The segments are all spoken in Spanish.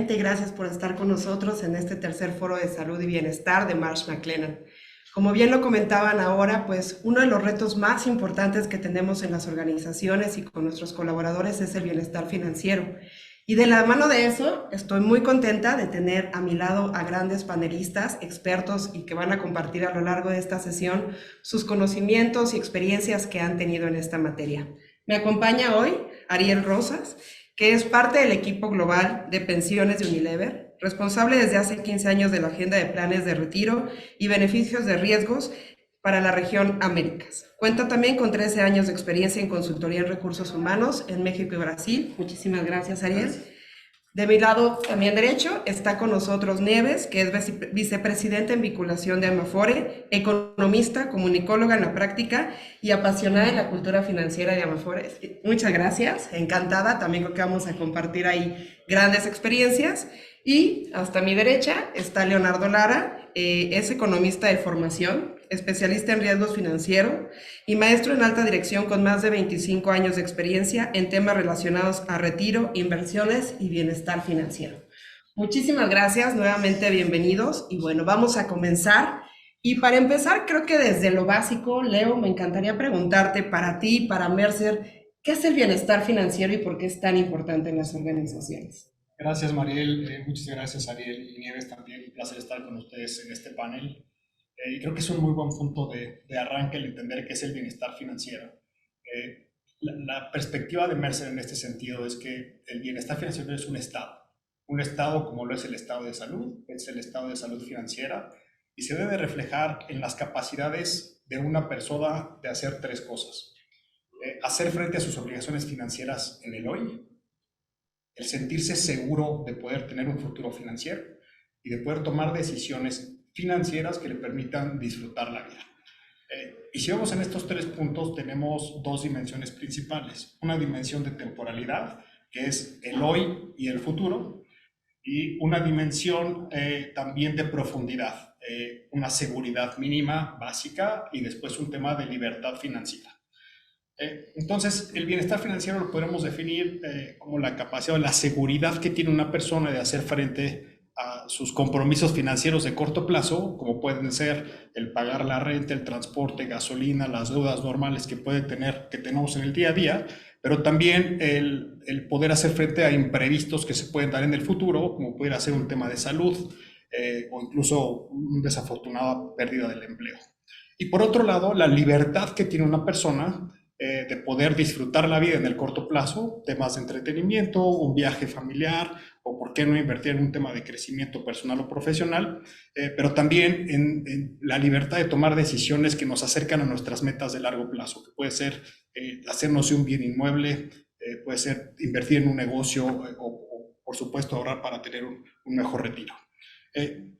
igualmente, gracias por estar con nosotros en este tercer foro de salud y bienestar de Marsh McLennan. Como bien lo comentaban ahora, pues uno de los retos más importantes que tenemos en las organizaciones y con nuestros colaboradores es el bienestar financiero. Y de la mano de eso, estoy muy contenta de tener a mi lado a grandes panelistas, expertos y que van a compartir a lo largo de esta sesión sus conocimientos y experiencias que han tenido en esta materia. Me acompaña hoy Ariel Rosas, que es parte del equipo global de pensiones de Unilever, responsable desde hace 15 años de la agenda de planes de retiro y beneficios de riesgos para la región Américas. Cuenta también con 13 años de experiencia en consultoría en recursos humanos en México y Brasil. Muchísimas gracias, Ariel. Gracias. De mi lado, también derecho, está con nosotros Nieves, que es vicepresidenta en vinculación de Amafore, economista, comunicóloga en la práctica y apasionada en la cultura financiera de Amafore. Muchas gracias, encantada, también creo que vamos a compartir ahí grandes experiencias. Y hasta mi derecha está Leonardo Lara, es economista de formación, especialista en riesgos financieros y maestro en alta dirección con más de 25 años de experiencia en temas relacionados a retiro, inversiones y bienestar financiero. Muchísimas gracias, nuevamente bienvenidos y bueno, vamos a comenzar. Y para empezar, creo que desde lo básico, Leo, me encantaría preguntarte para ti, para Mercer, ¿qué es el bienestar financiero y por qué es tan importante en las organizaciones? Gracias, Mariel. Muchas gracias, Ariel y Nieves. También un placer estar con ustedes en este panel. Y creo que es un muy buen punto de arranque el entender qué es el bienestar financiero. La perspectiva de Mercer en este sentido es que el bienestar financiero es un estado. Un estado como lo es el estado de salud, es el estado de salud financiera y se debe reflejar en las capacidades de una persona de hacer tres cosas. Hacer frente a sus obligaciones financieras en el hoy, el sentirse seguro de poder tener un futuro financiero y de poder tomar decisiones financieras que le permitan disfrutar la vida. Y si vamos en estos tres puntos, tenemos dos dimensiones principales. Una dimensión de temporalidad, que es el hoy y el futuro, y una dimensión también de profundidad, una seguridad mínima, básica, y después un tema de libertad financiera. Entonces, el bienestar financiero lo podemos definir como la capacidad o la seguridad que tiene una persona de hacer frente a sus compromisos financieros de corto plazo, como pueden ser el pagar la renta, el transporte, gasolina, las deudas normales que tenemos en el día a día, pero también el poder hacer frente a imprevistos que se pueden dar en el futuro, como pudiera ser un tema de salud o incluso una desafortunada pérdida del empleo. Y por otro lado, la libertad que tiene una persona de poder disfrutar la vida en el corto plazo, temas de entretenimiento, un viaje familiar, o por qué no invertir en un tema de crecimiento personal o profesional, pero también en la libertad de tomar decisiones que nos acercan a nuestras metas de largo plazo, que puede ser hacernos de un bien inmueble, puede ser invertir en un negocio o por supuesto ahorrar para tener un mejor retiro.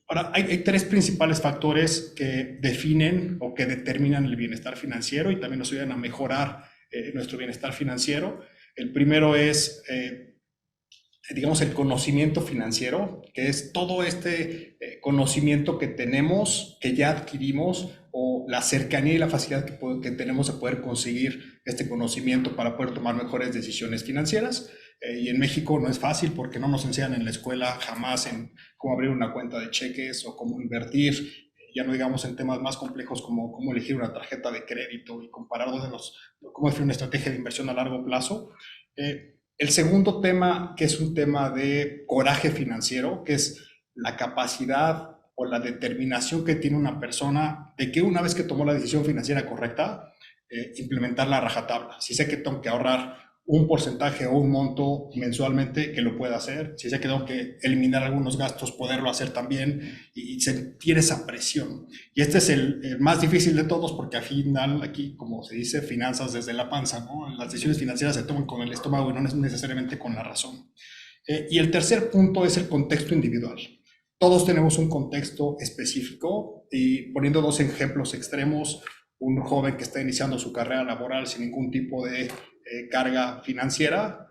Ahora, hay tres principales factores que definen o que determinan el bienestar financiero y también nos ayudan a mejorar nuestro bienestar financiero. El primero es, digamos, el conocimiento financiero, que es todo este conocimiento que tenemos, que ya adquirimos, o la cercanía y la facilidad que tenemos de poder conseguir este conocimiento para poder tomar mejores decisiones financieras. Y en México no es fácil porque no nos enseñan en la escuela jamás en cómo abrir una cuenta de cheques o cómo invertir, ya no digamos en temas más complejos como cómo elegir una tarjeta de crédito y comparar cómo definir una estrategia de inversión a largo plazo. El segundo tema, que es un tema de coraje financiero, que es la capacidad o la determinación que tiene una persona de que una vez que tomó la decisión financiera correcta, implementarla a rajatabla. Si sé que tengo que ahorrar un porcentaje o un monto mensualmente, que lo pueda hacer. Si sé que tengo que eliminar algunos gastos, poderlo hacer también y sentir esa presión. Y este es el más difícil de todos porque al final aquí, como se dice, finanzas desde la panza, ¿no? Las decisiones financieras se toman con el estómago y no necesariamente con la razón. Y el tercer punto es el contexto individual. Todos tenemos un contexto específico y poniendo dos ejemplos extremos, un joven que está iniciando su carrera laboral sin ningún tipo de carga financiera,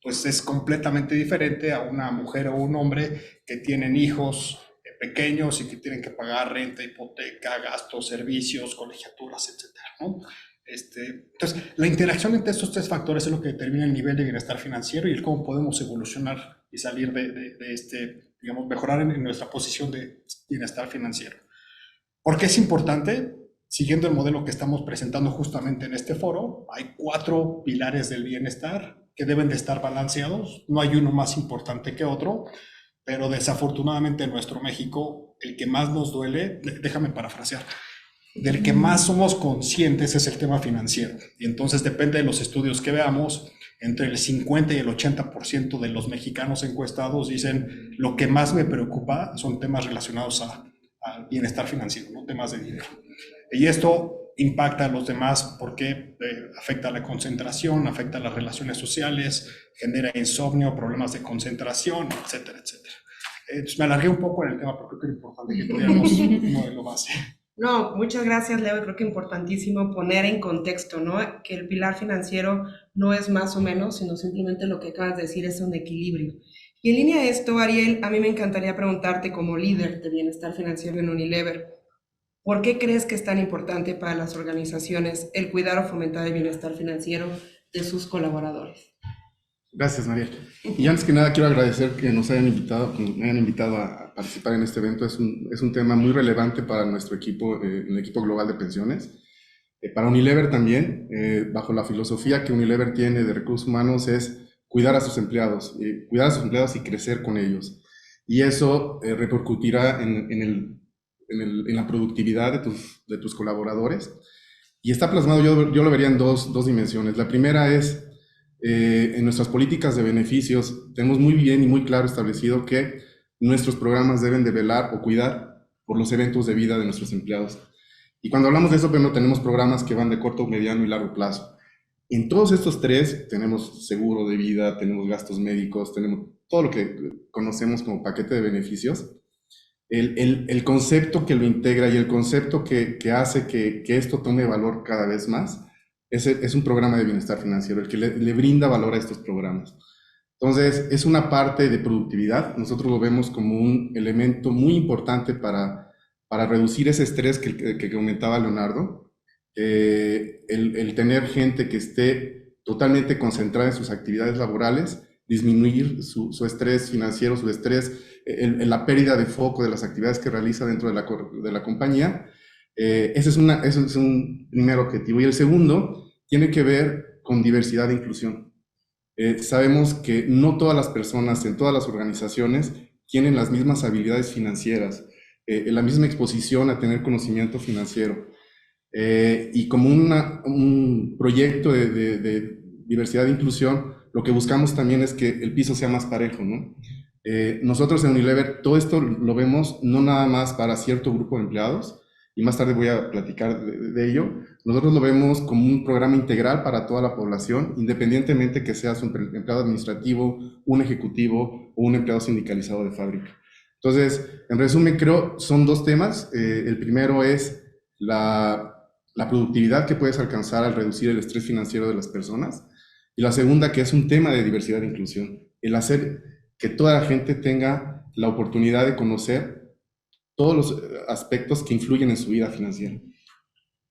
pues es completamente diferente a una mujer o un hombre que tienen hijos pequeños y que tienen que pagar renta, hipoteca, gastos, servicios, colegiaturas, etcétera, ¿no? Entonces, la interacción entre estos tres factores es lo que determina el nivel de bienestar financiero y el cómo podemos evolucionar y salir digamos, mejorar en nuestra posición de bienestar financiero. ¿Por qué es importante? Siguiendo el modelo que estamos presentando justamente en este foro, hay 4 pilares del bienestar que deben de estar balanceados. No hay uno más importante que otro, pero desafortunadamente en nuestro México, el que más nos duele, déjame parafrasear, del que más somos conscientes es el tema financiero. Y entonces depende de los estudios que veamos, entre el 50 y el 80% de los mexicanos encuestados dicen lo que más me preocupa son temas relacionados al bienestar financiero, no temas de dinero. Y esto impacta a los demás porque afecta a la concentración, afecta a las relaciones sociales, genera insomnio, problemas de concentración, etcétera, etcétera. Entonces me alargué un poco en el tema porque creo que es importante que tuviéramos un modelo base. No, muchas gracias, Leo. Creo que es importantísimo poner en contexto, ¿no? Que el pilar financiero no es más o menos, sino simplemente lo que acabas de decir es un equilibrio. Y en línea a esto, Ariel, a mí me encantaría preguntarte como líder de bienestar financiero en Unilever, ¿por qué crees que es tan importante para las organizaciones el cuidar o fomentar el bienestar financiero de sus colaboradores? Gracias, María. Y antes que nada, quiero agradecer que nos hayan invitado a participar en este evento. Es un tema muy relevante para nuestro equipo, el equipo global de pensiones. Para Unilever también, bajo la filosofía que Unilever tiene de recursos humanos, es cuidar a sus empleados y crecer con ellos. Y eso repercutirá en la productividad de tus colaboradores. Y está plasmado, yo lo vería en dos dimensiones. La primera es, en nuestras políticas de beneficios, tenemos muy bien y muy claro establecido que nuestros programas deben de velar o cuidar por los eventos de vida de nuestros empleados. Y cuando hablamos de eso, bueno, tenemos programas que van de corto, mediano y largo plazo. En todos estos 3 tenemos seguro de vida, tenemos gastos médicos, tenemos todo lo que conocemos como paquete de beneficios. El concepto que lo integra y el concepto que hace que esto tome valor cada vez más es un programa de bienestar financiero, el que le brinda valor a estos programas. Entonces, es una parte de productividad. Nosotros lo vemos como un elemento muy importante para reducir ese estrés que comentaba Leonardo. El tener gente que esté totalmente concentrada en sus actividades laborales, disminuir su estrés financiero, su estrés, la pérdida de foco de las actividades que realiza dentro de la compañía. Ese es un primer objetivo. Y el segundo tiene que ver con diversidad e inclusión. Sabemos que no todas las personas en todas las organizaciones tienen las mismas habilidades financieras, la misma exposición a tener conocimiento financiero. Y como un proyecto de diversidad e inclusión, lo que buscamos también es que el piso sea más parejo, ¿no? Nosotros en Unilever todo esto lo vemos no nada más para cierto grupo de empleados, y más tarde voy a platicar de ello. Nosotros lo vemos como un programa integral para toda la población, independientemente que seas un empleado administrativo, un ejecutivo o un empleado sindicalizado de fábrica. Entonces, en resumen, creo son 2 temas. El primero es la productividad que puedes alcanzar al reducir el estrés financiero de las personas. Y la segunda, que es un tema de diversidad e inclusión, el hacer que toda la gente tenga la oportunidad de conocer todos los aspectos que influyen en su vida financiera.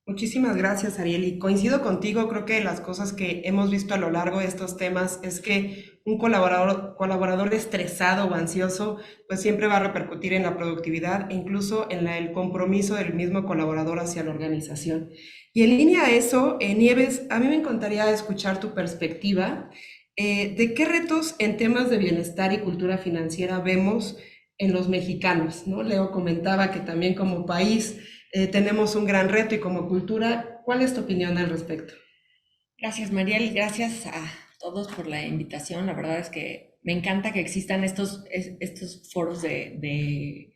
Muchísimas gracias, Ariel. Y coincido contigo, creo que las cosas que hemos visto a lo largo de estos temas es que un colaborador estresado o ansioso, pues siempre va a repercutir en la productividad e incluso en el compromiso del mismo colaborador hacia la organización. Y en línea a eso, Nieves, a mí me encantaría escuchar tu perspectiva de qué retos en temas de bienestar y cultura financiera vemos en los mexicanos, ¿no? Leo comentaba que también como país tenemos un gran reto y como cultura, ¿cuál es tu opinión al respecto? Gracias, Mariel, gracias a todos por la invitación. La verdad es que me encanta que existan estos foros de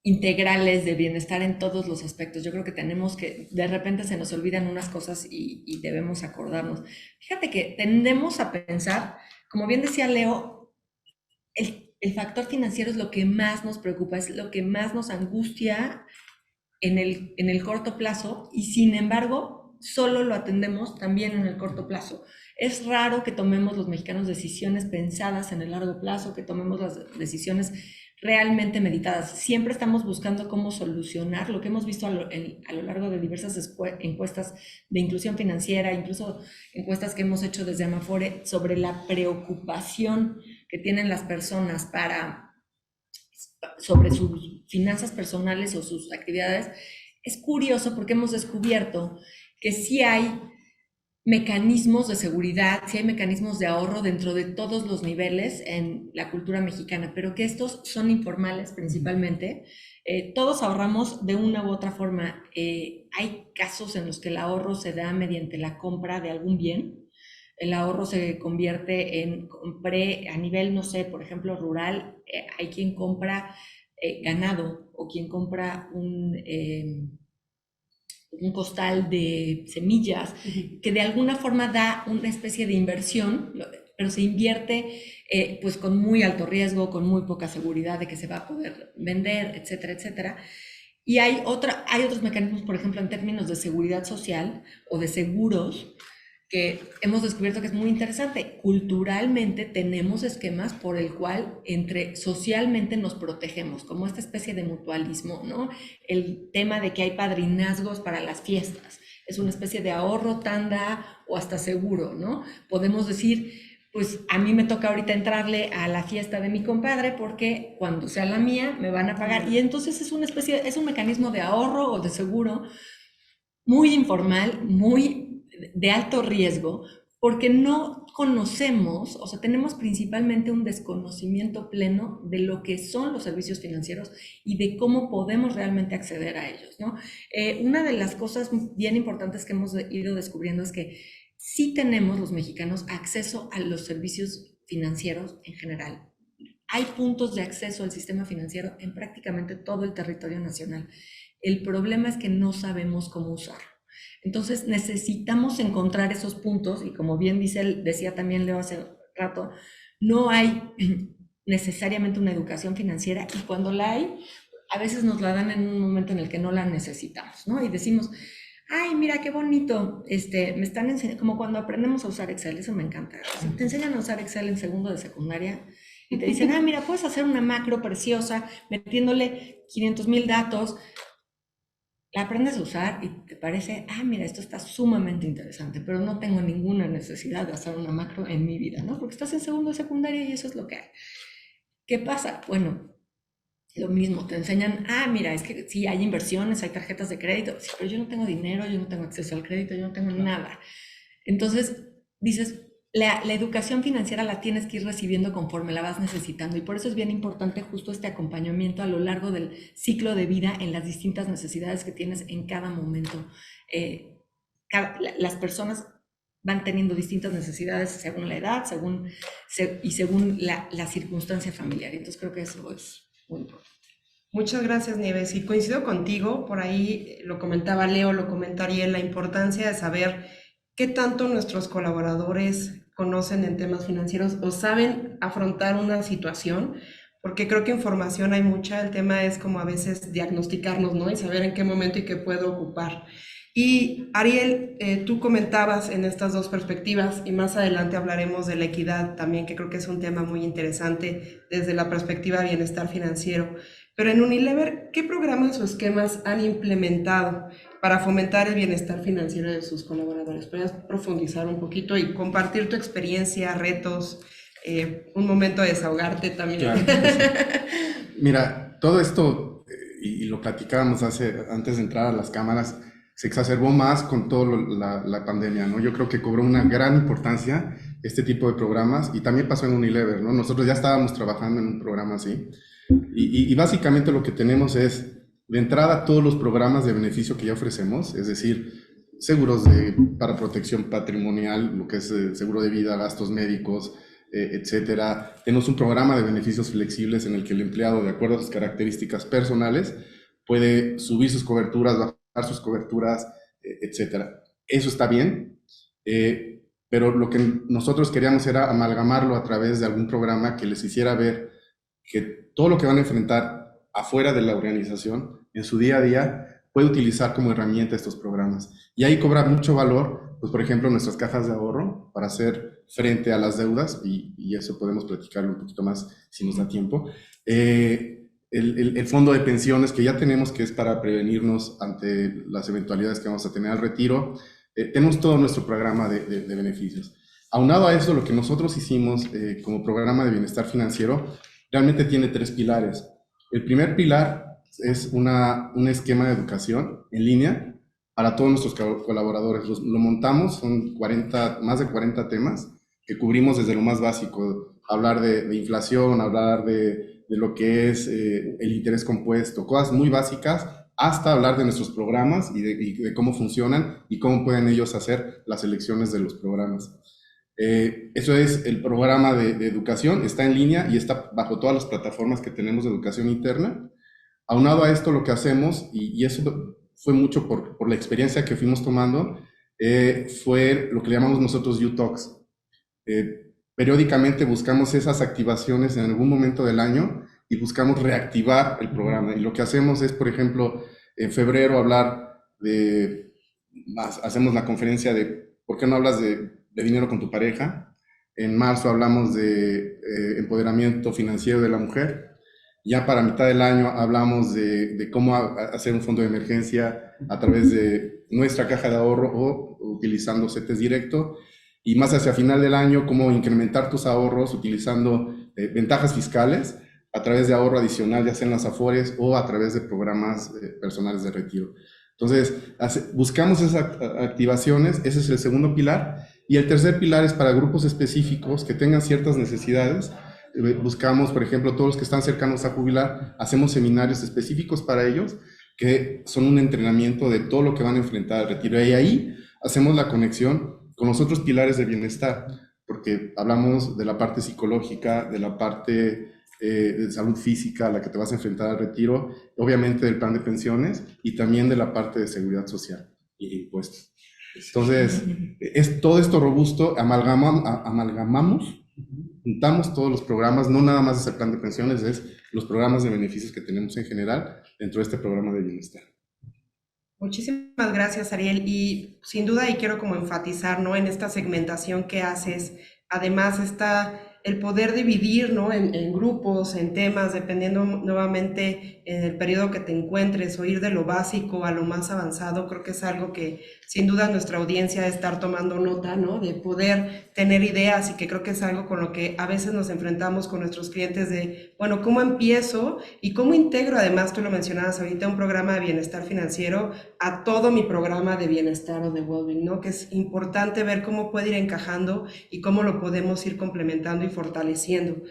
integrales de bienestar en todos los aspectos. Yo creo que tenemos que, de repente se nos olvidan unas cosas y debemos acordarnos. Fíjate que tendemos a pensar, como bien decía Leo, el factor financiero es lo que más nos preocupa, es lo que más nos angustia en el corto plazo, y sin embargo solo lo atendemos también en el corto plazo. Es raro que tomemos los mexicanos decisiones pensadas en el largo plazo, que tomemos las decisiones realmente meditadas. Siempre estamos buscando cómo solucionar lo que hemos visto a lo largo de diversas encuestas de inclusión financiera, incluso encuestas que hemos hecho desde Amafore sobre la preocupación que tienen las personas sobre sus finanzas personales o sus actividades, es curioso porque hemos descubierto que sí hay mecanismos de seguridad, sí hay mecanismos de ahorro dentro de todos los niveles en la cultura mexicana, pero que estos son informales principalmente. Todos ahorramos de una u otra forma. Hay casos en los que el ahorro se da mediante la compra de algún bien. El ahorro se convierte en, compré a nivel, no sé, por ejemplo, rural, hay quien compra ganado o quien compra un costal de semillas, que de alguna forma da una especie de inversión, pero se invierte pues con muy alto riesgo, con muy poca seguridad de que se va a poder vender, etcétera, etcétera. Y hay otros mecanismos, por ejemplo, en términos de seguridad social o de seguros, que hemos descubierto que es muy interesante. Culturalmente tenemos esquemas por el cual socialmente nos protegemos, como esta especie de mutualismo, ¿no? El tema de que hay padrinazgos para las fiestas, es una especie de ahorro, tanda o hasta seguro, ¿no? Podemos decir, pues a mí me toca ahorita entrarle a la fiesta de mi compadre porque cuando sea la mía me van a pagar. Y entonces es un mecanismo de ahorro o de seguro muy informal, muy de alto riesgo, porque no conocemos, o sea, tenemos principalmente un desconocimiento pleno de lo que son los servicios financieros y de cómo podemos realmente acceder a ellos, ¿no? Una de las cosas bien importantes que hemos ido descubriendo es que sí tenemos los mexicanos acceso a los servicios financieros en general. Hay puntos de acceso al sistema financiero en prácticamente todo el territorio nacional. El problema es que no sabemos cómo usarlo. Entonces necesitamos encontrar esos puntos y como bien decía también Leo hace rato, no hay necesariamente una educación financiera y cuando la hay, a veces nos la dan en un momento en el que no la necesitamos, ¿no? Y decimos, ay, mira qué bonito, me están enseñando, como cuando aprendemos a usar Excel, eso me encanta. Te enseñan a usar Excel en segundo de secundaria y te dicen, mira, puedes hacer una macro preciosa metiéndole 500,000 datos. La aprendes a usar y te parece, mira, esto está sumamente interesante, pero no tengo ninguna necesidad de hacer una macro en mi vida, ¿no? Porque estás en segundo de secundaria y eso es lo que hay. ¿Qué pasa? Bueno, lo mismo, te enseñan, mira, es que sí, hay inversiones, hay tarjetas de crédito, sí, pero yo no tengo dinero, yo no tengo acceso al crédito, yo no tengo nada. Entonces, dices, la educación financiera la tienes que ir recibiendo conforme la vas necesitando y por eso es bien importante justo este acompañamiento a lo largo del ciclo de vida en las distintas necesidades que tienes en cada momento. Las personas van teniendo distintas necesidades según la edad según la circunstancia familiar. Entonces creo que eso es muy importante. Muchas gracias, Nieves. Y coincido contigo, por ahí lo comentaba Leo, lo comenta Ariel, la importancia de saber qué tanto nuestros colaboradores conocen en temas financieros o saben afrontar una situación, porque creo que información hay mucha, el tema es como a veces diagnosticarnos, ¿no? Y saber en qué momento y qué puedo ocupar. Y Ariel, tú comentabas en estas dos perspectivas y más adelante hablaremos de la equidad también, que creo que es un tema muy interesante desde la perspectiva de bienestar financiero. Pero en Unilever, ¿qué programas o esquemas han implementado para fomentar el bienestar financiero de sus colaboradores? ¿Podrías profundizar un poquito y compartir tu experiencia, retos, un momento de desahogarte también? Claro, pues, mira, todo esto, y lo platicábamos antes de entrar a las cámaras, se exacerbó más con toda la pandemia, ¿no? Yo creo que cobró una gran importancia este tipo de programas y también pasó en Unilever, ¿no? Nosotros ya estábamos trabajando en un programa así y básicamente lo que tenemos es, de entrada, todos los programas de beneficio que ya ofrecemos, es decir, seguros para protección patrimonial, lo que es seguro de vida, gastos médicos, etcétera. Tenemos un programa de beneficios flexibles en el que el empleado, de acuerdo a sus características personales, puede subir sus coberturas, bajar sus coberturas, etcétera. Eso está bien, pero lo que nosotros queríamos era amalgamarlo a través de algún programa que les hiciera ver que todo lo que van a enfrentar afuera de la organización, en su día a día, puede utilizar como herramienta estos programas. Y ahí cobra mucho valor, pues por ejemplo, nuestras cajas de ahorro para hacer frente a las deudas, y eso podemos platicarlo un poquito más si nos da tiempo. El fondo de pensiones que ya tenemos, que es para prevenirnos ante las eventualidades que vamos a tener al retiro. Tenemos todo nuestro programa de beneficios. Aunado a eso, lo que nosotros hicimos como programa de bienestar financiero realmente tiene 3 pilares. El primer pilar es un esquema de educación en línea para todos nuestros colaboradores. Lo montamos, son más de 40 temas que cubrimos desde lo más básico, hablar de inflación, hablar de lo que es el interés compuesto, cosas muy básicas, hasta hablar de nuestros programas y de cómo funcionan y cómo pueden ellos hacer las elecciones de los programas. Eso es el programa de educación, está en línea y está bajo todas las plataformas que tenemos de educación interna. Aunado a esto, lo que hacemos, y eso fue mucho por la experiencia que fuimos tomando, fue lo que le llamamos nosotros U-Talks. Periódicamente buscamos esas activaciones en algún momento del año y buscamos reactivar el programa. Y lo que hacemos es, por ejemplo, en febrero hacemos la conferencia de ¿por qué no hablas de dinero con tu pareja? En marzo hablamos de empoderamiento financiero de la mujer. Ya para mitad del año hablamos de cómo hacer un fondo de emergencia a través de nuestra caja de ahorro o utilizando CETES directo. Y más hacia final del año, cómo incrementar tus ahorros utilizando ventajas fiscales a través de ahorro adicional, ya sea en las Afores o a través de programas personales de retiro. Entonces, buscamos esas activaciones, ese es el segundo pilar. Y el tercer pilar es para grupos específicos que tengan ciertas necesidades. Buscamos, por ejemplo, todos los que están cercanos a jubilar, hacemos seminarios específicos para ellos, que son un entrenamiento de todo lo que van a enfrentar al retiro. Y ahí hacemos la conexión con los otros pilares de bienestar, porque hablamos de la parte psicológica, de la parte de salud física a la que te vas a enfrentar al retiro, obviamente del plan de pensiones y también de la parte de seguridad social y impuestos. Entonces, es todo esto robusto, amalgamamos, juntamos todos los programas, no nada más es el plan de pensiones, es los programas de beneficios que tenemos en general dentro de este programa de bienestar. Muchísimas gracias, Ariel. Y sin duda, y quiero como enfatizar, ¿no?, en esta segmentación que haces, además está el poder dividir, ¿no?, en grupos, en temas, dependiendo nuevamente en el periodo que te encuentres, o ir de lo básico a lo más avanzado. Creo que es algo que sin duda nuestra audiencia debe estar tomando nota, ¿no?, de poder tener ideas, y que creo que es algo con lo que a veces nos enfrentamos con nuestros clientes de, bueno, ¿cómo empiezo y cómo integro? Además, tú lo mencionabas ahorita, un programa de bienestar financiero a todo mi programa de bienestar o de well-being, ¿no?, que es importante ver cómo puede ir encajando y cómo lo podemos ir complementando y fortaleciendo.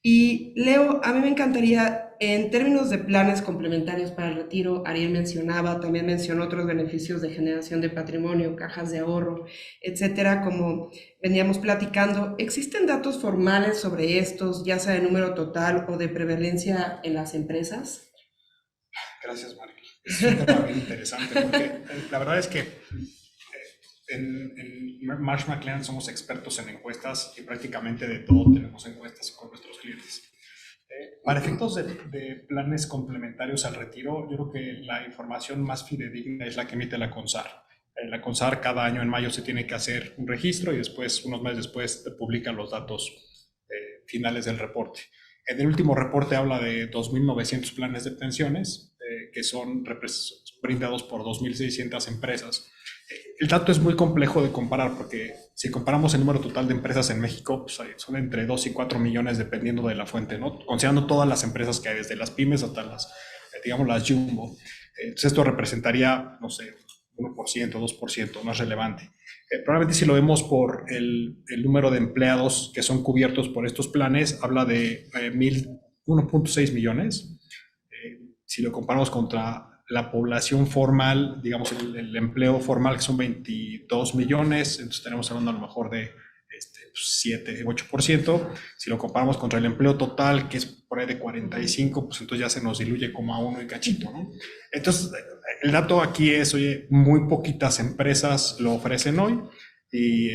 Y Leo, a mí me encantaría, en términos de planes complementarios para el retiro, Ariel mencionaba, también mencionó otros beneficios de generación de patrimonio, cajas de ahorro, etcétera, como veníamos platicando. ¿Existen datos formales sobre estos, ya sea de número total o de prevalencia en las empresas? Gracias, María. Es un tema bien interesante, porque la verdad es que en Marsh McLennan somos expertos en encuestas y prácticamente de todo tenemos encuestas con nuestros clientes. Para efectos de planes complementarios al retiro, yo creo que la información más fidedigna es la que emite la CONSAR. La CONSAR cada año en mayo se tiene que hacer un registro y después, unos meses después, publican los datos finales del reporte. En el último reporte habla de 2.900 planes de pensiones que son brindados por 2.600 empresas. El dato es muy complejo de comparar porque si comparamos el número total de empresas en México, pues son entre 2 y 4 millones dependiendo de la fuente, ¿no?, considerando todas las empresas que hay, desde las pymes hasta las, digamos, las jumbo. Entonces esto representaría, no sé, 1%, 2%, más relevante. Probablemente si lo vemos por el número de empleados que son cubiertos por estos planes, habla de 1.6 millones. Si lo comparamos contra la población formal, digamos el empleo formal, que son 22 millones, entonces tenemos hablando a lo mejor de 7, 8%. Si lo comparamos contra el empleo total, que es por ahí de 45, pues entonces ya se nos diluye como a 1 y cachito, ¿no? Entonces, el dato aquí es, oye, muy poquitas empresas lo ofrecen hoy y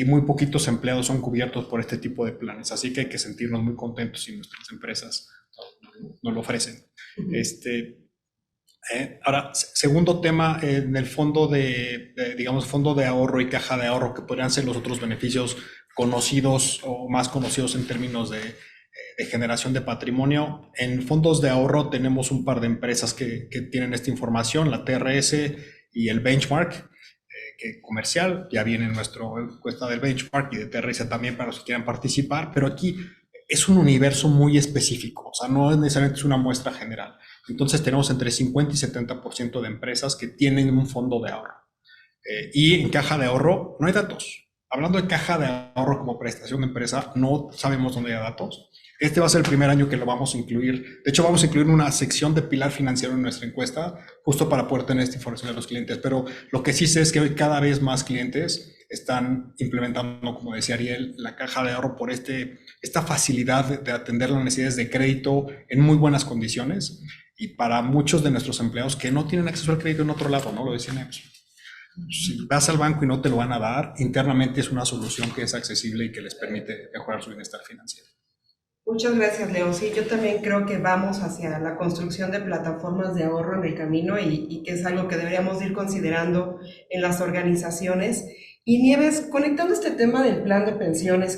muy poquitos empleados son cubiertos por este tipo de planes. Así que hay que sentirnos muy contentos si nuestras empresas no lo ofrecen. Ahora, segundo tema, en el fondo digamos, fondo de ahorro y caja de ahorro, que podrían ser los otros beneficios conocidos o más conocidos en términos de generación de patrimonio. En fondos de ahorro tenemos un par de empresas que tienen esta información, la TRS y el Benchmark, que comercial, ya viene nuestra encuesta del benchmark y de TRS también para los que quieran participar, pero aquí es un universo muy específico, o sea, no necesariamente es una muestra general. Entonces tenemos entre 50 y 70% de empresas que tienen un fondo de ahorro. Y en caja de ahorro no hay datos. Hablando de caja de ahorro como prestación de empresa, no sabemos dónde hay datos. Este va a ser el primer año que lo vamos a incluir. De hecho, vamos a incluir una sección de pilar financiero en nuestra encuesta, justo para poder tener esta información de los clientes. Pero lo que sí sé es que hoy cada vez más clientes están implementando, como decía Ariel, la caja de ahorro por esta facilidad de atender las necesidades de crédito en muy buenas condiciones. Y para muchos de nuestros empleados que no tienen acceso al crédito en otro lado, ¿no? Lo decían ellos. Si vas al banco y no te lo van a dar, internamente es una solución que es accesible y que les permite mejorar su bienestar financiero. Muchas gracias, Leo. Sí, yo también creo que vamos hacia la construcción de plataformas de ahorro en el camino y que es algo que deberíamos ir considerando en las organizaciones. Y Nieves, conectando este tema del plan de pensiones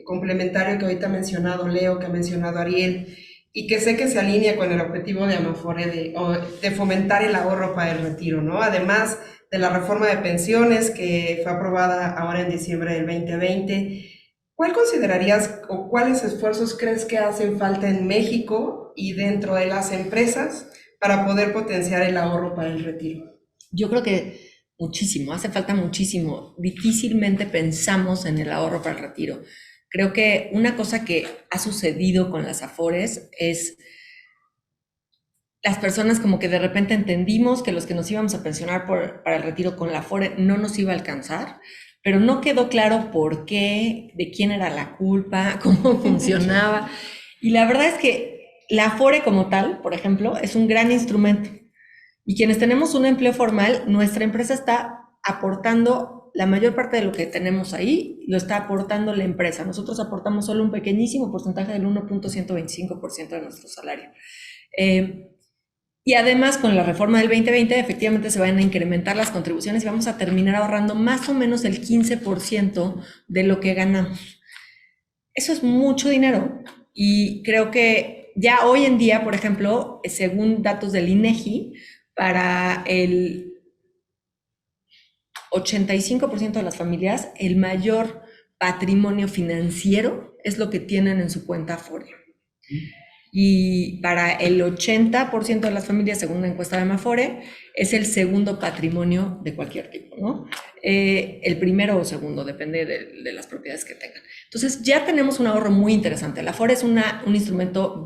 complementario que ahorita ha mencionado Leo, que ha mencionado Ariel, y que sé que se alinea con el objetivo de Amafore de fomentar el ahorro para el retiro, ¿no? Además de la reforma de pensiones que fue aprobada ahora en diciembre del 2020, ¿cuál considerarías o cuáles esfuerzos crees que hacen falta en México y dentro de las empresas para poder potenciar el ahorro para el retiro? Yo creo que muchísimo, hace falta muchísimo. Difícilmente pensamos en el ahorro para el retiro. Creo que una cosa que ha sucedido con las Afores es las personas como que de repente entendimos que los que nos íbamos a pensionar para el retiro con la Afore no nos iba a alcanzar, pero no quedó claro por qué, de quién era la culpa, cómo funcionaba. Y la verdad es que la Afore como tal, por ejemplo, es un gran instrumento. Y quienes tenemos un empleo formal, nuestra empresa está aportando la mayor parte de lo que tenemos ahí, lo está aportando la empresa. Nosotros aportamos solo un pequeñísimo porcentaje del 1.125% de nuestro salario. Y además, con la reforma del 2020, efectivamente se van a incrementar las contribuciones y vamos a terminar ahorrando más o menos el 15% de lo que ganamos. Eso es mucho dinero y creo que ya hoy en día, por ejemplo, según datos del INEGI, para el 85% de las familias, el mayor patrimonio financiero es lo que tienen en su cuenta Afore. Y para el 80% de las familias, según una encuesta de Amafore, es el segundo patrimonio de cualquier tipo, ¿no? El primero o segundo, depende de las propiedades que tengan. Entonces, ya tenemos un ahorro muy interesante. El Afore es un instrumento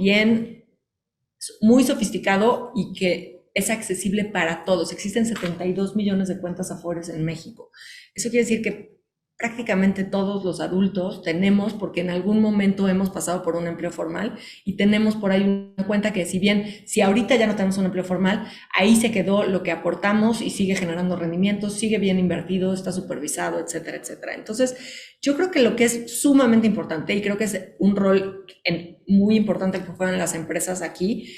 muy sofisticado y que es accesible para todos. Existen 72 millones de cuentas Afores en México. Eso quiere decir que prácticamente todos los adultos tenemos, porque en algún momento hemos pasado por un empleo formal y tenemos por ahí una cuenta que si ahorita ya no tenemos un empleo formal, ahí se quedó lo que aportamos y sigue generando rendimientos, sigue bien invertido, está supervisado, etcétera, etcétera. Entonces, yo creo que lo que es sumamente importante, y creo que es un rol muy importante que juegan las empresas aquí,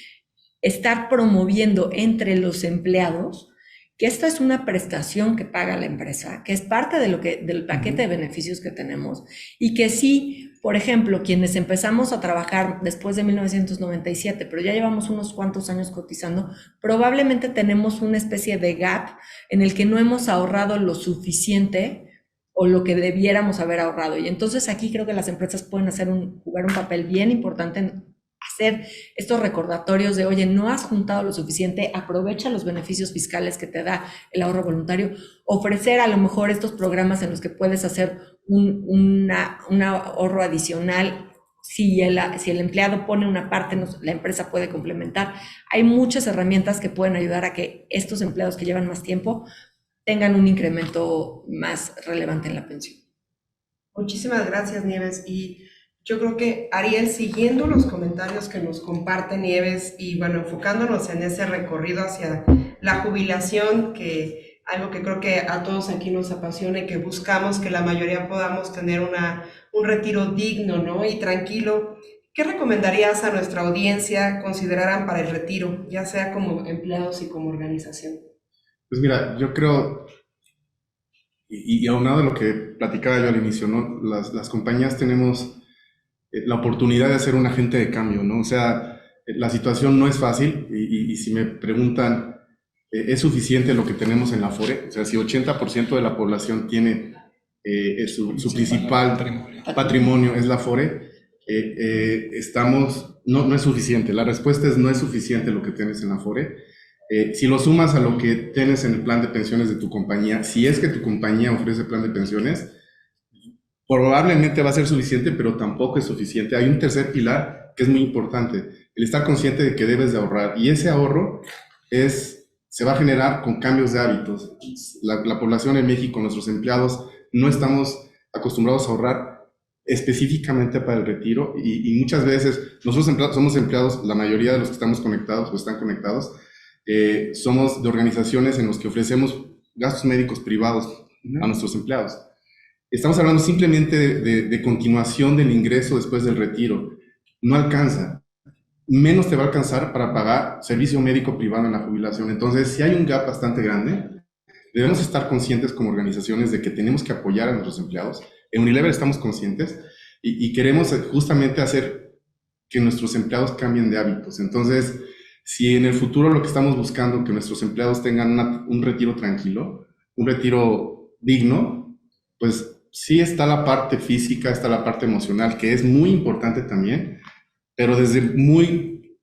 estar promoviendo entre los empleados que esta es una prestación que paga la empresa, que es parte del paquete de beneficios que tenemos y que sí, por ejemplo, quienes empezamos a trabajar después de 1997, pero ya llevamos unos cuantos años cotizando, probablemente tenemos una especie de gap en el que no hemos ahorrado lo suficiente o lo que debiéramos haber ahorrado. Y entonces aquí creo que las empresas pueden jugar un papel bien importante en hacer estos recordatorios de, oye, no has juntado lo suficiente, aprovecha los beneficios fiscales que te da el ahorro voluntario, ofrecer a lo mejor estos programas en los que puedes hacer un ahorro adicional. Si el empleado pone una parte, la empresa puede complementar. Hay muchas herramientas que pueden ayudar a que estos empleados que llevan más tiempo tengan un incremento más relevante en la pensión. Muchísimas gracias, Nieves. Y yo creo que, Ariel, siguiendo los comentarios que nos comparte Nieves y bueno, enfocándonos en ese recorrido hacia la jubilación, que algo que creo que a todos aquí nos apasiona y que buscamos que la mayoría podamos tener un retiro digno, ¿no? Y tranquilo. ¿Qué recomendarías a nuestra audiencia consideraran para el retiro, ya sea como empleados y como organización? Pues mira, yo creo, y aunado a lo que platicaba yo al inicio, ¿no? Las compañías tenemos la oportunidad de ser un agente de cambio, ¿no? O sea, la situación no es fácil y si me preguntan es suficiente lo que tenemos en la Afore. O sea, si 80% de la población tiene su principal patrimonio es la Afore, no es suficiente. La respuesta es no es suficiente lo que tienes en la Afore. Si lo sumas a lo que tienes en el plan de pensiones de tu compañía, si es que tu compañía ofrece plan de pensiones, probablemente va a ser suficiente, pero tampoco es suficiente. Hay un tercer pilar que es muy importante, el estar consciente de que debes de ahorrar, y ese ahorro se va a generar con cambios de hábitos. La población en México, nuestros empleados, no estamos acostumbrados a ahorrar específicamente para el retiro, y muchas veces nosotros somos empleados, la mayoría de los que estamos conectados o están conectados, somos de organizaciones en las que ofrecemos gastos médicos privados a nuestros empleados. Estamos hablando simplemente de continuación del ingreso después del retiro. No alcanza. Menos te va a alcanzar para pagar servicio médico privado en la jubilación. Entonces, si hay un gap bastante grande, debemos estar conscientes como organizaciones de que tenemos que apoyar a nuestros empleados. En Unilever estamos conscientes y queremos justamente hacer que nuestros empleados cambien de hábitos. Entonces, si en el futuro lo que estamos buscando, que nuestros empleados tengan un retiro tranquilo, un retiro digno, pues sí está la parte física, está la parte emocional, que es muy importante también, pero desde muy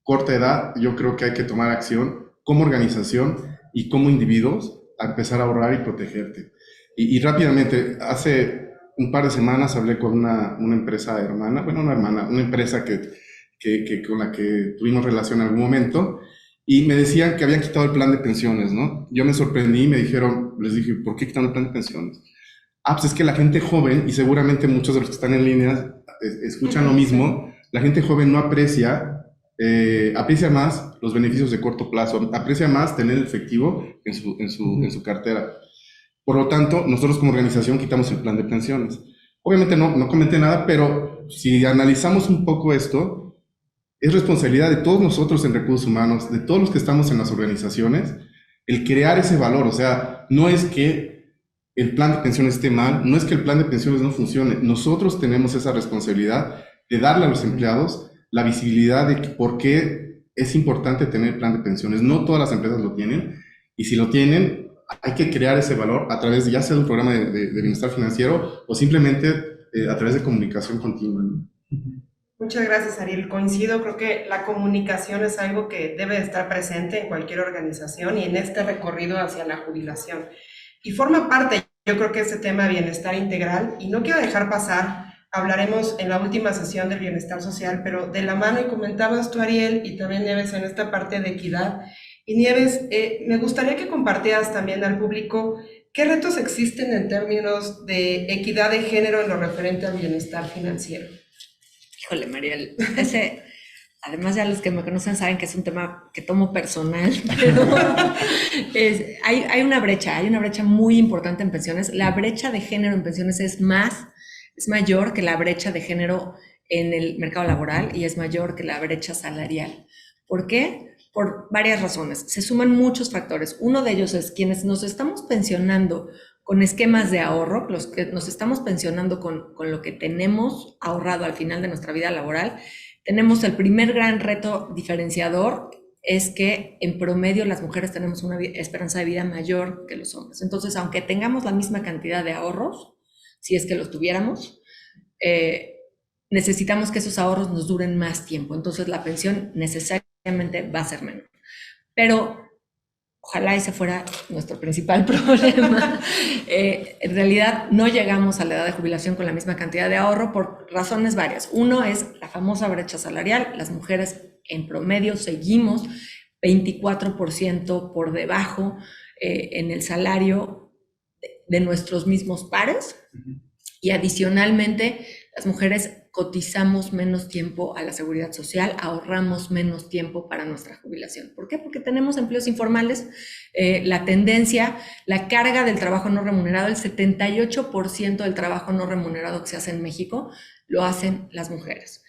corta edad yo creo que hay que tomar acción como organización y como individuos a empezar a ahorrar y protegerte. Y rápidamente, hace un par de semanas hablé con una empresa hermana, bueno, una empresa con la que tuvimos relación en algún momento, y me decían que habían quitado el plan de pensiones, ¿no? Yo me sorprendí y les dije, ¿por qué quitaron el plan de pensiones? Pues es que la gente joven, y seguramente muchos de los que están en línea escuchan lo mismo, la gente joven no aprecia más los beneficios de corto plazo, aprecia más tener el efectivo en su cartera. Por lo tanto, nosotros como organización quitamos el plan de pensiones. Obviamente no comenté nada, pero si analizamos un poco esto, es responsabilidad de todos nosotros en recursos humanos, de todos los que estamos en las organizaciones, el crear ese valor. O sea, no es que el plan de pensiones esté mal, no es que el plan de pensiones no funcione. Nosotros tenemos esa responsabilidad de darle a los empleados la visibilidad de por qué es importante tener plan de pensiones. No todas las empresas lo tienen, y si lo tienen, hay que crear ese valor a través de ya sea de un programa de bienestar financiero o simplemente a través de comunicación continua, ¿no? Muchas gracias, Ariel. Coincido, creo que la comunicación es algo que debe de estar presente en cualquier organización y en este recorrido hacia la jubilación. Y forma parte, yo creo que este tema de bienestar integral, y no quiero dejar pasar, hablaremos en la última sesión del bienestar social, pero de la mano, y comentabas tú, Ariel, y también Nieves, en esta parte de equidad. Y Nieves, me gustaría que compartieras también al público qué retos existen en términos de equidad de género en lo referente al bienestar financiero. Híjole, Mariel, además ya los que me conocen saben que es un tema que tomo personal, pero hay una brecha muy importante en pensiones. La brecha de género en pensiones es mayor que la brecha de género en el mercado laboral y es mayor que la brecha salarial. ¿Por qué? Por varias razones. Se suman muchos factores. Uno de ellos es quienes nos estamos pensionando con esquemas de ahorro, los que nos estamos pensionando con lo que tenemos ahorrado al final de nuestra vida laboral. Tenemos el primer gran reto diferenciador, es que en promedio las mujeres tenemos una esperanza de vida mayor que los hombres. Entonces, aunque tengamos la misma cantidad de ahorros, si es que los tuviéramos, necesitamos que esos ahorros nos duren más tiempo. Entonces, la pensión necesariamente va a ser menor. Pero ojalá ese fuera nuestro principal problema. En realidad no llegamos a la edad de jubilación con la misma cantidad de ahorro por razones varias. Uno es la famosa brecha salarial. Las mujeres en promedio seguimos 24% por debajo en el salario de nuestros mismos pares, y adicionalmente las mujeres cotizamos menos tiempo a la seguridad social, ahorramos menos tiempo para nuestra jubilación. ¿Por qué? Porque tenemos empleos informales, la tendencia, la carga del trabajo no remunerado, el 78% del trabajo no remunerado que se hace en México lo hacen las mujeres.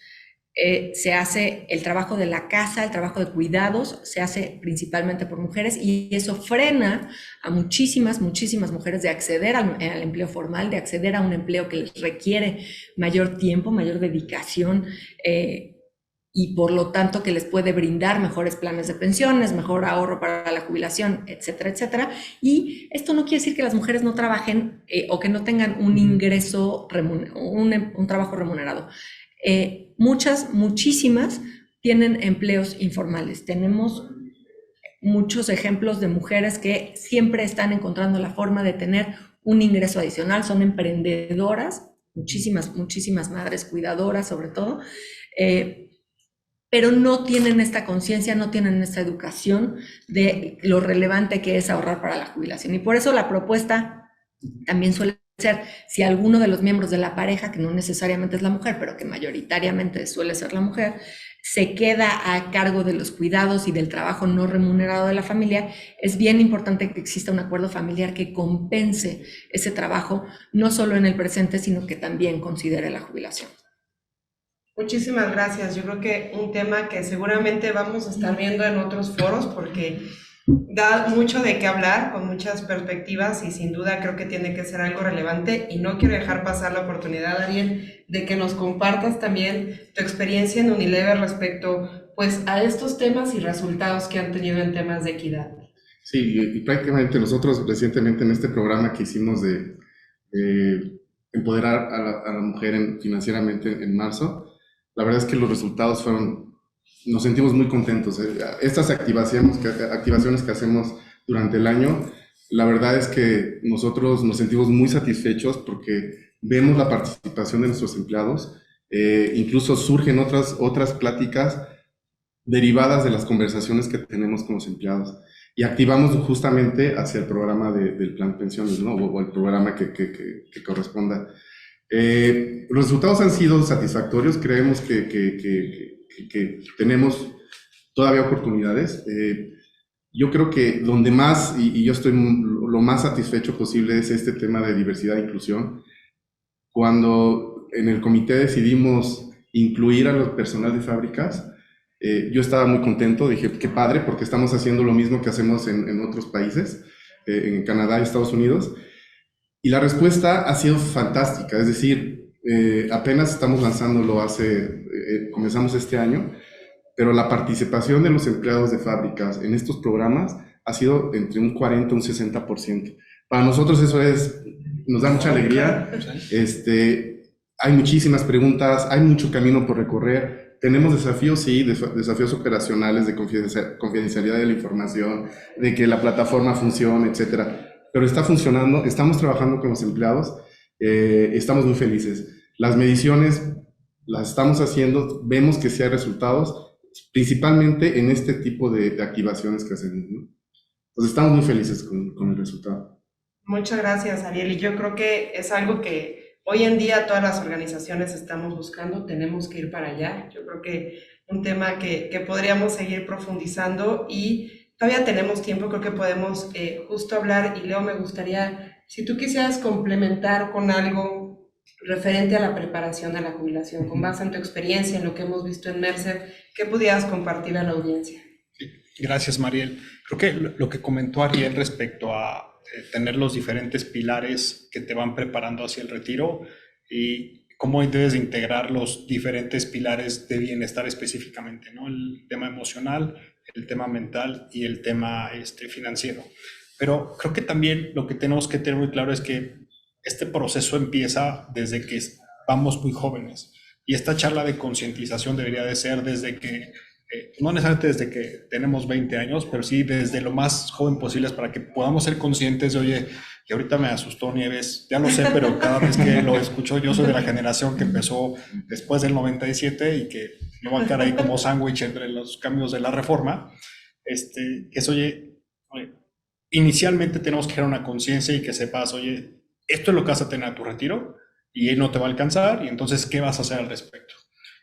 Se hace el trabajo de la casa, el trabajo de cuidados, se hace principalmente por mujeres, y eso frena a muchísimas mujeres de acceder al empleo formal, de acceder a un empleo que les requiere mayor tiempo, mayor dedicación, y por lo tanto que les puede brindar mejores planes de pensiones, mejor ahorro para la jubilación, etcétera, etcétera. Y esto no quiere decir que las mujeres no trabajen o que no tengan un ingreso, un trabajo remunerado. Muchísimas tienen empleos informales. Tenemos muchos ejemplos de mujeres que siempre están encontrando la forma de tener un ingreso adicional, son emprendedoras, muchísimas madres cuidadoras sobre todo, pero no tienen esta conciencia, no tienen esta educación de lo relevante que es ahorrar para la jubilación. Y por eso la propuesta también suele ser, si alguno de los miembros de la pareja, que no necesariamente es la mujer, pero que mayoritariamente suele ser la mujer, se queda a cargo de los cuidados y del trabajo no remunerado de la familia, es bien importante que exista un acuerdo familiar que compense ese trabajo, no solo en el presente, sino que también considere la jubilación. Muchísimas gracias. Yo creo que un tema que seguramente vamos a estar viendo en otros foros porque da mucho de qué hablar, con muchas perspectivas y sin duda creo que tiene que ser algo relevante y no quiero dejar pasar la oportunidad, Ariel, de que nos compartas también tu experiencia en Unilever respecto pues a estos temas y resultados que han tenido en temas de equidad. Sí, y prácticamente nosotros recientemente en este programa que hicimos de empoderar a la mujer financieramente en marzo, la verdad es que los resultados nos sentimos muy contentos. Estas activaciones que hacemos durante el año, la verdad es que nosotros nos sentimos muy satisfechos porque vemos la participación de nuestros empleados, incluso surgen otras pláticas derivadas de las conversaciones que tenemos con los empleados y activamos justamente hacia el programa del plan pensiones, ¿no? O el programa que corresponda. Los resultados han sido satisfactorios, creemos que tenemos todavía oportunidades. Yo creo que donde más, y yo estoy lo más satisfecho posible, es este tema de diversidad e inclusión. Cuando en el comité decidimos incluir a los personal de fábricas, yo estaba muy contento, dije, qué padre, porque estamos haciendo lo mismo que hacemos en otros países, en Canadá y Estados Unidos. Y la respuesta ha sido fantástica, es decir, apenas estamos lanzándolo comenzamos este año, pero la participación de los empleados de fábricas en estos programas ha sido entre un 40 y un 60%. Para nosotros eso nos da mucha alegría. Hay muchísimas preguntas, hay mucho camino por recorrer. Tenemos desafíos, sí, desafíos operacionales de confidencialidad de la información, de que la plataforma funcione, etcétera. Pero está funcionando, estamos trabajando con los empleados, estamos muy felices. Las mediciones las estamos haciendo, vemos que sí hay resultados, principalmente en este tipo de activaciones que hacemos, ¿no? Entonces estamos muy felices con el resultado. Muchas gracias, Ariel. Y yo creo que es algo que hoy en día todas las organizaciones estamos buscando, tenemos que ir para allá. Yo creo que un tema que podríamos seguir profundizando y todavía tenemos tiempo, creo que podemos justo hablar. Y Leo, me gustaría, si tú quisieras complementar con algo referente a la preparación a la jubilación, con base en tu experiencia, en lo que hemos visto en Mercer, ¿qué pudieras compartir a la audiencia? Sí, gracias, Mariel. Creo que lo que comentó Ariel respecto a tener los diferentes pilares que te van preparando hacia el retiro y cómo debes de integrar los diferentes pilares de bienestar específicamente, ¿no? El tema emocional, el tema mental y el tema financiero. Pero creo que también lo que tenemos que tener muy claro es que este proceso empieza desde que vamos muy jóvenes y esta charla de concientización debería de ser desde que no necesariamente desde que tenemos 20 años, pero sí desde lo más joven posible para que podamos ser conscientes de, oye, y ahorita me asustó Nieves, ya lo sé, pero cada vez que lo escucho, yo soy de la generación que empezó después del 97 y que me va a quedar ahí como sándwich entre los cambios de la reforma, es, oye, inicialmente tenemos que crear una conciencia y que sepas, oye, esto es lo que vas a tener a tu retiro y no te va a alcanzar y entonces, ¿qué vas a hacer al respecto?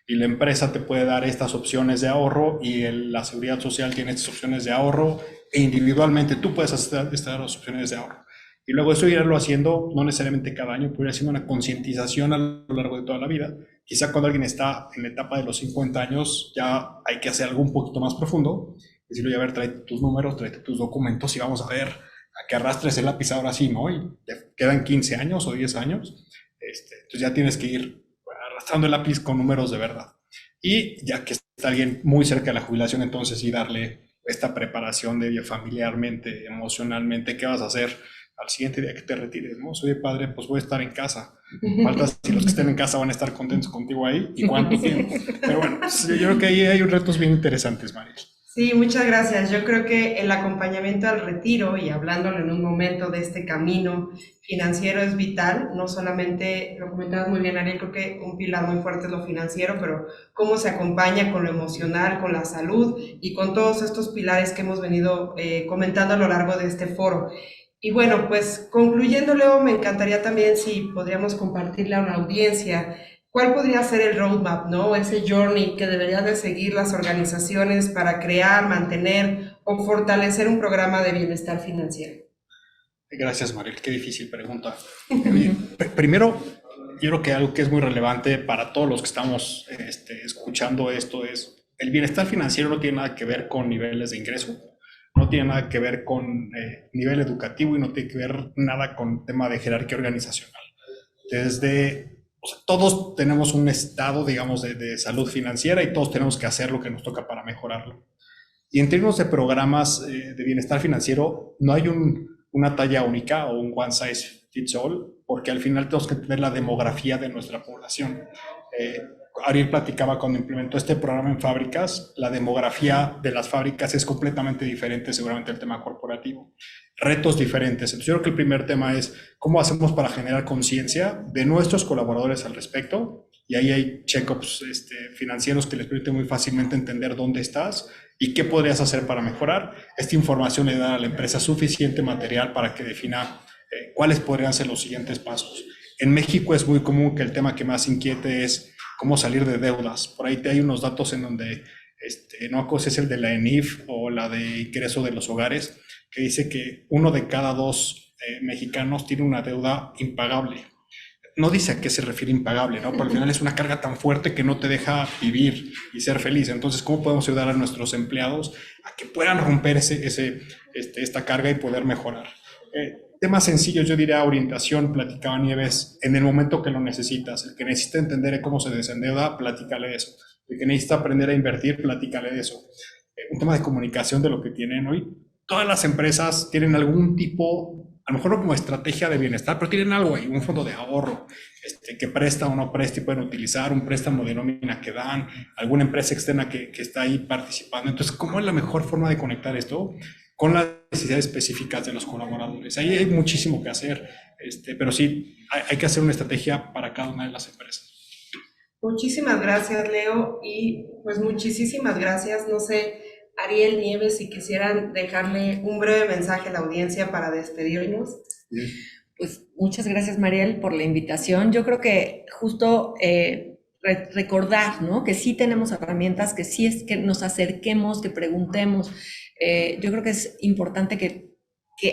Y la empresa te puede dar estas opciones de ahorro y la seguridad social tiene estas opciones de ahorro e individualmente tú puedes hacer estas opciones de ahorro. Y luego eso irlo haciendo, no necesariamente cada año, pero ir haciendo una concientización a lo largo de toda la vida. Quizá cuando alguien está en la etapa de los 50 años ya hay que hacer algo un poquito más profundo. Decirle, a ver, tráete tus números, tráete tus documentos y vamos a ver a que arrastres el lápiz ahora sí, ¿no? Y te quedan 15 años o 10 años. Entonces ya tienes que ir arrastrando el lápiz con números de verdad. Y ya que está alguien muy cerca de la jubilación, entonces sí darle esta preparación de familiarmente, emocionalmente, ¿qué vas a hacer al siguiente día que te retires? ¿No? Soy padre, pues voy a estar en casa. Falta si los que estén en casa van a estar contentos contigo ahí y cuánto tiempo. Pero bueno, pues yo creo que ahí hay retos bien interesantes, Mariel. Sí, muchas gracias. Yo creo que el acompañamiento al retiro y hablándolo en un momento de este camino financiero es vital. No solamente, lo comentabas muy bien, Ariel, creo que un pilar muy fuerte es lo financiero, pero cómo se acompaña con lo emocional, con la salud y con todos estos pilares que hemos venido comentando a lo largo de este foro. Y bueno, pues concluyendo, Leo, me encantaría también si podríamos compartirle a una audiencia cuál podría ser el roadmap, ¿no? Ese journey que deberían de seguir las organizaciones para crear, mantener o fortalecer un programa de bienestar financiero. Gracias, Mariel. Qué difícil pregunta. Primero, yo creo que algo que es muy relevante para todos los que estamos escuchando esto es el bienestar financiero no tiene nada que ver con niveles de ingreso, no tiene nada que ver con nivel educativo y no tiene que ver nada con tema de jerarquía organizacional. O sea, todos tenemos un estado, digamos, de salud financiera y todos tenemos que hacer lo que nos toca para mejorarlo. Y en términos de programas de bienestar financiero, no hay una talla única o un one size fits all, porque al final tenemos que entender la demografía de nuestra población. Ariel platicaba cuando implementó este programa en fábricas, la demografía de las fábricas es completamente diferente seguramente al tema corporativo. Retos diferentes. Entonces yo creo que el primer tema es cómo hacemos para generar conciencia de nuestros colaboradores al respecto, y ahí hay check-ups financieros que les permiten muy fácilmente entender dónde estás y qué podrías hacer para mejorar. Esta información le da a la empresa suficiente material para que defina cuáles podrían ser los siguientes pasos. En México es muy común que el tema que más inquiete es cómo salir de deudas. Por ahí hay unos datos en donde, no sé si es el de la ENIF o la de ingreso de los hogares, que dice que 1 de cada 2 mexicanos tiene una deuda impagable. No dice a qué se refiere impagable, ¿no? Pero al final es una carga tan fuerte que no te deja vivir y ser feliz. Entonces, ¿cómo podemos ayudar a nuestros empleados a que puedan romper esta carga y poder mejorar? Temas sencillos, yo diría orientación, platicaba Nieves, en el momento que lo necesitas. El que necesita entender cómo se desendeuda, platícale de eso. El que necesita aprender a invertir, platícale de eso. Un tema de comunicación de lo que tienen hoy. Todas las empresas tienen algún tipo, a lo mejor no como estrategia de bienestar, pero tienen algo ahí, un fondo de ahorro que presta o no presta y pueden utilizar, un préstamo de nómina que dan, alguna empresa externa que está ahí participando. Entonces, ¿cómo es la mejor forma de conectar esto con las necesidades específicas de los colaboradores? Ahí hay muchísimo que hacer, pero sí, hay que hacer una estrategia para cada una de las empresas. Muchísimas gracias, Leo, y pues muchísimas gracias. No sé, Ariel, Nieves, si quisieran dejarle un breve mensaje a la audiencia para despedirnos. Pues muchas gracias, Mariel, por la invitación. Yo creo que justo recordar, ¿no? Que sí tenemos herramientas, que sí es que nos acerquemos, que preguntemos. Yo creo que es importante que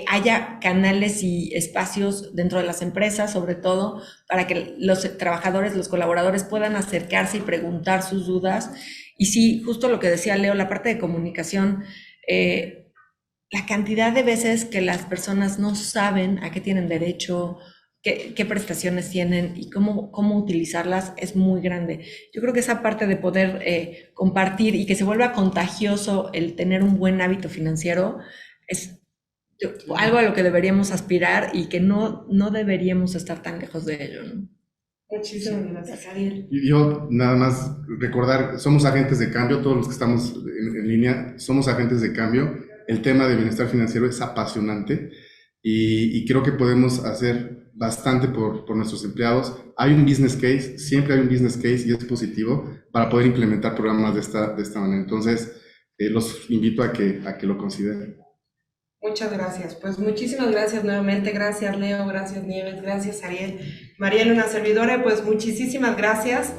haya canales y espacios dentro de las empresas, sobre todo, para que los trabajadores, los colaboradores puedan acercarse y preguntar sus dudas. Y sí, justo lo que decía Leo, la parte de comunicación, la cantidad de veces que las personas no saben a qué tienen derecho, qué prestaciones tienen y cómo utilizarlas es muy grande. Yo creo que esa parte de poder compartir y que se vuelva contagioso el tener un buen hábito financiero es algo a lo que deberíamos aspirar y que no deberíamos estar tan lejos de ello, ¿no? Muchísimas gracias, Ariel. Yo nada más recordar, somos agentes de cambio, todos los que estamos en línea somos agentes de cambio. El tema de bienestar financiero es apasionante y creo que podemos hacer bastante por nuestros empleados. Hay un business case, siempre hay un business case y es positivo para poder implementar programas de esta manera. Entonces, los invito a que lo consideren. Muchas gracias. Pues muchísimas gracias nuevamente. Gracias, Leo. Gracias, Nieves. Gracias, Ariel. Mariel, una servidora. Pues muchísimas gracias.